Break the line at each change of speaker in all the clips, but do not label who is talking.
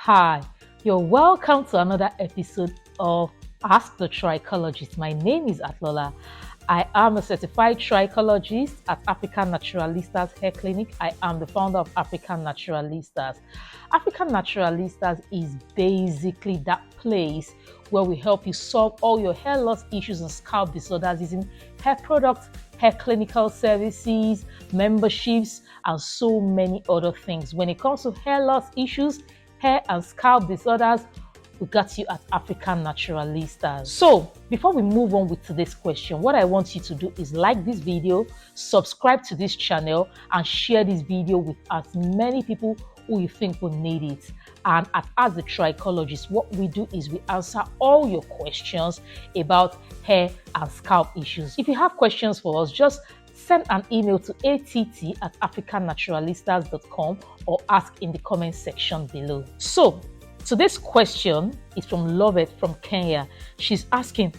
Hi, you're welcome to another episode of Ask the Trichologist. My name is Atilola. I am a certified trichologist at African Naturalistas Hair Clinic. I am the founder of African Naturalistas. African Naturalistas is basically that place where we help you solve all your hair loss issues and scalp disorders using hair products, hair clinical services, memberships, and so many other things. When it comes to hair loss issues, hair and scalp disorders, we got you at African Naturalistas. So before we move on with today's question, what I want you to do is like this video, subscribe to this channel, and share this video with as many people who you think will need it. And at Ask The Trichologist, what we do is we answer all your questions about hair and scalp issues. If you have questions for us, just send an email to att@africannaturalistas.com or ask in the comment section below. So today's question is from Lovett from Kenya. She's asking,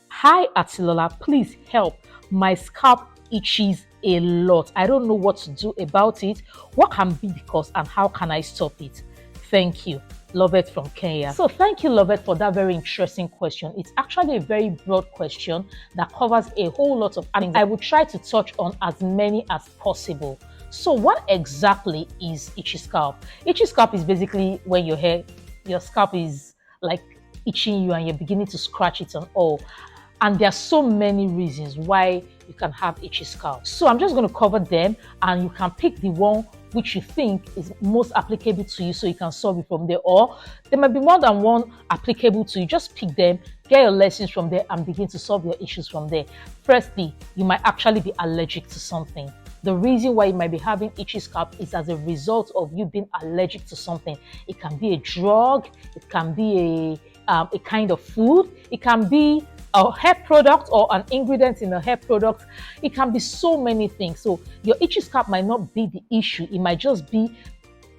"Hi Atilola, please help. My scalp itches a lot. I don't know what to do about it. What can be the cause and how can I stop it? Thank you." Lovett from Kenya. So thank you, Lovett, for that very interesting question. It's actually a very broad question that covers a whole lot of things. I will try to touch on as many as possible. So what exactly is itchy scalp? Itchy scalp is basically when your scalp is like itching you and you're beginning to scratch it and all. And there are so many reasons why you can have itchy scalp. So I'm just going to cover them and you can pick the one which you think is most applicable to you so you can solve it from there. Or there might be more than one applicable to you. Just pick them, get your lessons from there and begin to solve your issues from there. Firstly, you might actually be allergic to something. The reason why you might be having itchy scalp is as a result of you being allergic to something. It can be a drug, it can be a kind of food, it can be a hair product or an ingredient in a hair product. It can be so many things. So your itchy scalp might not be the issue. It might just be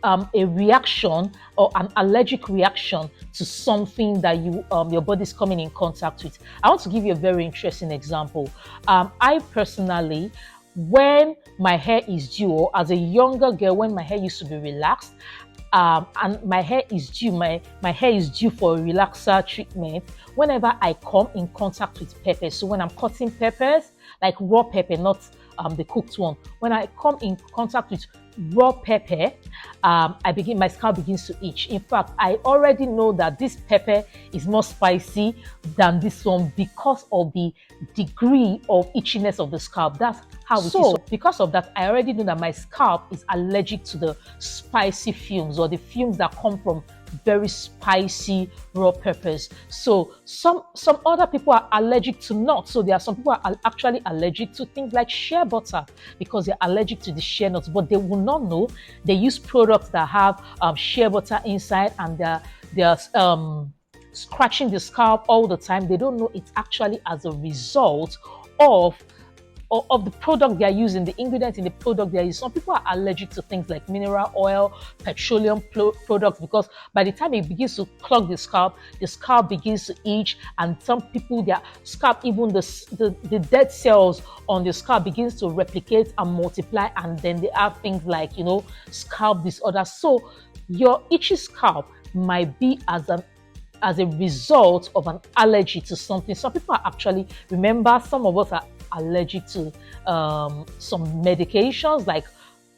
a reaction or an allergic reaction to something that your body's coming in contact with. I want to give you a very interesting example. I personally, when my hair is due, or as a younger girl, when my hair used to be relaxed, and my hair is due for a relaxer treatment, whenever I come in contact with peppers. So when I'm cutting peppers, like raw pepper, not the cooked one, when I come in contact with raw pepper, my scalp begins to itch. In fact, I already know that this pepper is more spicy than this one because of the degree of itchiness of the scalp. That's how it is. So because of that, I already know that my scalp is allergic to the spicy fumes or the fumes that come from very spicy raw peppers. So some other people are allergic to nuts. So there are some people are actually allergic to things like shea butter because they're allergic to the shea nuts, but they will not know. They use products that have shea butter inside and they're scratching the scalp all the time. They don't know it's actually as a result of the product they are using, the ingredients in the product they are using. Some people are allergic to things like mineral oil, petroleum products, because by the time it begins to clog the scalp begins to itch, and some people, their scalp, even the dead cells on the scalp begins to replicate and multiply, and then they have things like, scalp disorders. So your itchy scalp might be as a result of an allergy to something. Some people are actually, remember, some of us are allergic to some medications like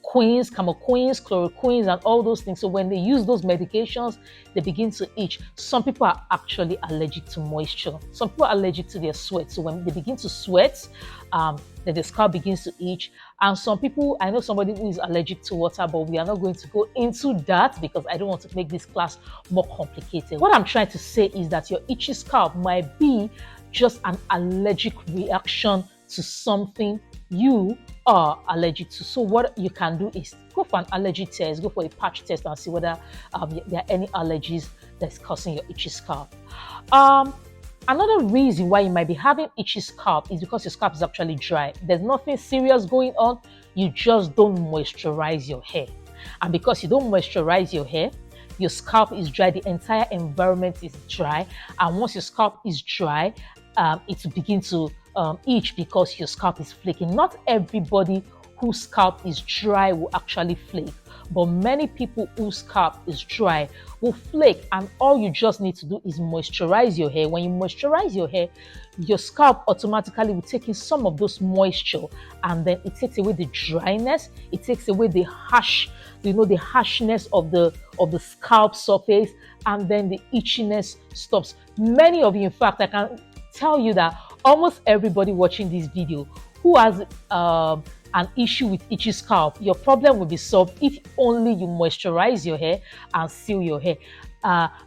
queens, camoquins, chloroquines, and all those things. So when they use those medications, they begin to itch. Some people are actually allergic to moisture. Some people are allergic to their sweat. So when they begin to sweat, then the scalp begins to itch. And some people, I know somebody who is allergic to water, but we are not going to go into that because I don't want to make this class more complicated. What I'm trying to say is that your itchy scalp might be just an allergic reaction to something you are allergic to. So what you can do is go for an allergy test, go for a patch test and see whether there are any allergies that's causing your itchy scalp. Another reason why you might be having itchy scalp is because your scalp is actually dry. There's nothing serious going on. You just don't moisturize your hair. And because you don't moisturize your hair, your scalp is dry. The entire environment is dry. And once your scalp is dry, it will begin to itch because your scalp is flaking. Not everybody whose scalp is dry will actually flake. but many people whose scalp is dry will flake, and all you just need to do is moisturize your hair. When you moisturize your hair, your scalp automatically will take in some of those moisture, and then it takes away the dryness, it takes away the harsh, the harshness of the scalp surface, and then the itchiness stops. Many of you, in fact, I can tell you that almost everybody watching this video who has an issue with itchy scalp, your problem will be solved if only you moisturize your hair and seal your hair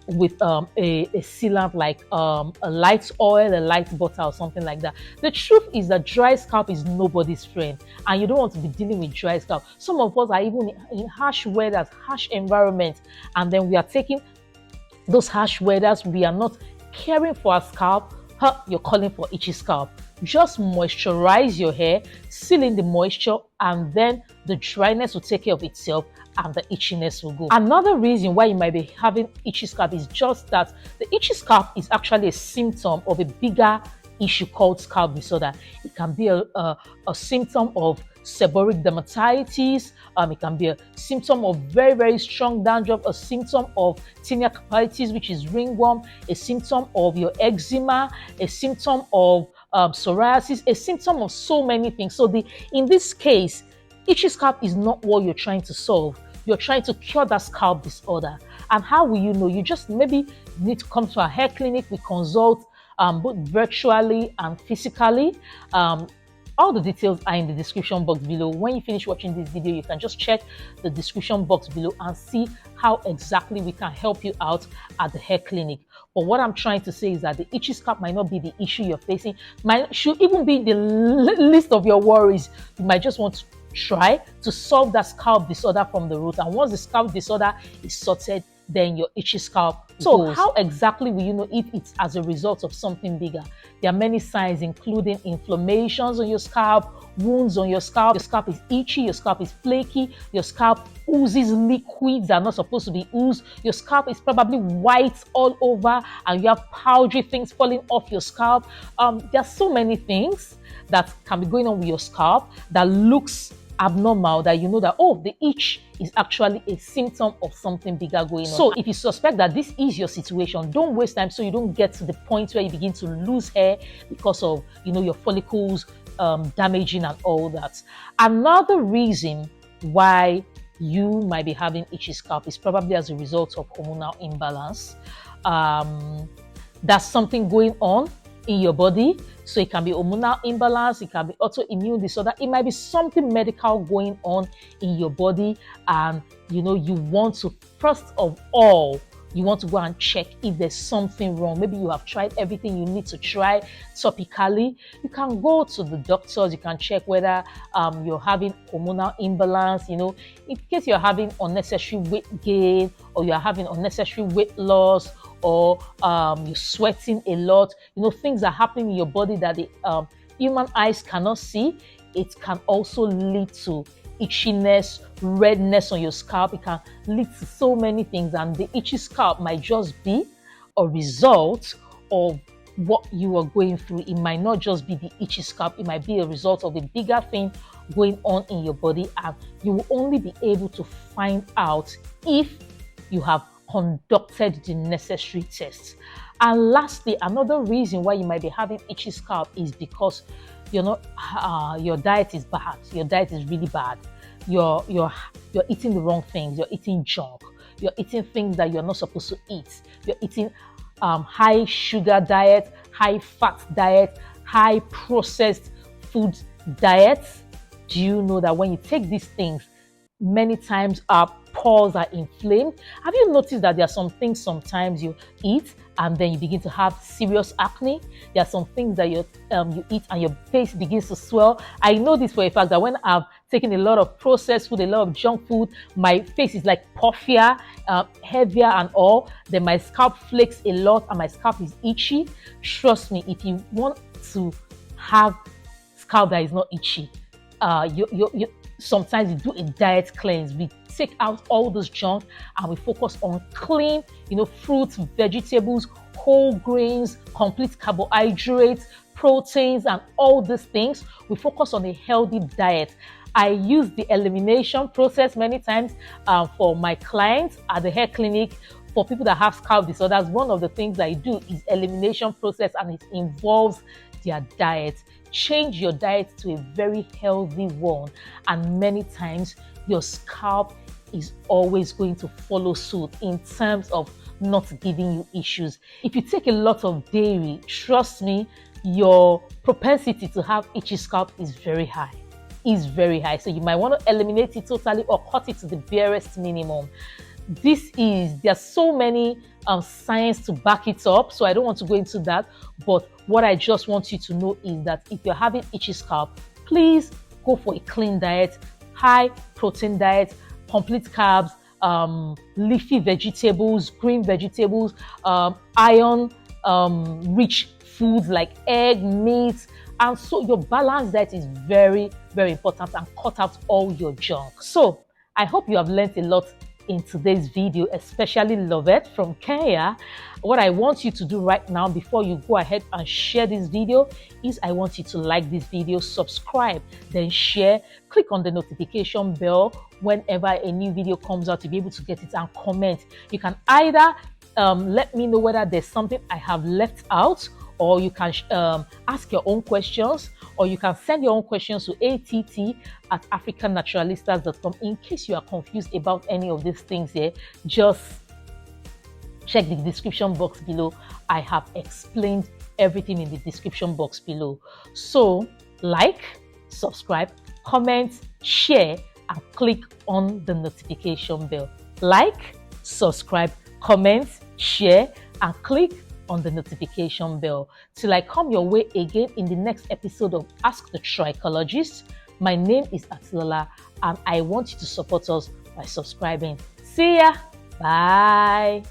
with a sealant like a light oil, a light butter, or something like that. The truth is that dry scalp is nobody's friend, and you don't want to be dealing with dry scalp. Some of us are even in harsh weather, harsh environments, and then we are taking those harsh weathers, we are not caring for our scalp. You're calling for itchy scalp. Just moisturize your hair, seal in the moisture, and then the dryness will take care of itself and the itchiness will go. Another reason why you might be having itchy scalp is just that the itchy scalp is actually a symptom of a bigger issue called scalp disorder. It can be a symptom of seborrheic dermatitis. It can be a symptom of very, very strong dandruff, a symptom of tinea capitis, which is ringworm, a symptom of your eczema, a symptom of psoriasis, a symptom of so many things. So in this case, itchy scalp is not what you're trying to solve. You're trying to cure that scalp disorder. And how will you know? You just maybe need to come to a hair clinic. We consult both virtually and physically. All the details are in the description box below. When you finish watching this video, you can just check the description box below and see how exactly we can help you out at the hair clinic. But what I'm trying to say is that the itchy scalp might not be the issue you're facing, should even be the list of your worries. You might just want to try to solve that scalp disorder from the root. And once the scalp disorder is sorted, then your itchy scalp goes. How exactly will you know if it's as a result of something bigger? There are many signs, including inflammations on your scalp, wounds on your scalp is itchy, your scalp is flaky, your scalp oozes liquids that are not supposed to be oozed, your scalp is probably white all over, and you have powdery things falling off your scalp. There are so many things that can be going on with your scalp that looks abnormal, that you know that, oh, the itch is actually a symptom of something bigger going on. So if you suspect that this is your situation, don't waste time so you don't get to the point where you begin to lose hair because of, your follicles damaging and all that. Another reason why you might be having itchy scalp is probably as a result of hormonal imbalance. That's something going on in your body. So it can be hormonal imbalance, it can be autoimmune disorder, it might be something medical going on in your body, and you want to, first of all, you want to go and check if there's something wrong. Maybe you have tried everything you need to try topically. You can go to the doctors, you can check whether you're having hormonal imbalance, in case you're having unnecessary weight gain, or you're having unnecessary weight loss, or you're sweating a lot, things are happening in your body that the human eyes cannot see. It can also lead to itchiness, redness on your scalp. It can lead to so many things, and the itchy scalp might just be a result of what you are going through. It might not just be the itchy scalp, it might be a result of a bigger thing going on in your body, and you will only be able to find out if you have conducted the necessary tests. And lastly, another reason why you might be having itchy scalp is because your diet is bad. Your diet is really bad. You're eating the wrong things. You're eating junk. You're eating things that you're not supposed to eat. You're eating high sugar diet, high fat diet, high processed food diets. Do you know that when you take these things, many times our pores are inflamed? Have you noticed that there are some things sometimes you eat and then you begin to have serious acne? There are some things that you eat and your face begins to swell. I know this for a fact that when I've taken a lot of processed food, a lot of junk food, my face is like puffier, heavier and all. Then my scalp flakes a lot and my scalp is itchy. Trust me, if you want to have scalp that is not itchy, sometimes you do a diet cleanse. We take out all those junk and we focus on clean, fruits, vegetables, whole grains, complete carbohydrates, proteins, and all these things. We focus on a healthy diet. I use the elimination process many times for my clients at the hair clinic. For people that have scalp disorders, one of the things I do is elimination process, and it involves their diet. Change your diet to a very healthy one, and many times your scalp is always going to follow suit in terms of not giving you issues. If you take a lot of dairy, trust me, your propensity to have itchy scalp is very high. So you might want to eliminate it totally or cut it to the barest minimum. There's so many science to back it up, so I don't want to go into that. But what I just want you to know is that if you're having itchy scalp, please go for a clean diet, high protein diet, complete carbs, leafy vegetables, green vegetables, iron rich foods like egg, meat. And so your balanced diet is very, very important, and cut out all your junk. So I hope you have learned a lot in today's video, especially Lovette from Kenya. What I want you to do right now before you go ahead and share this video is I want you to like this video, subscribe, then share, click on the notification bell whenever a new video comes out to be able to get it, and comment. You can either let me know whether there's something I have left out, or you can ask your own questions, or you can send your own questions to att@africannaturalistas.com. In case you are confused about any of these things here, just check the description box below. I have explained everything in the description box below. So like, subscribe, comment, share, and click on the notification bell. Like, subscribe, comment, share, and click on the notification bell. Till I come your way again in the next episode of Ask the Trichologist. My name is Atilola, and I want you to support us by subscribing. See ya. Bye.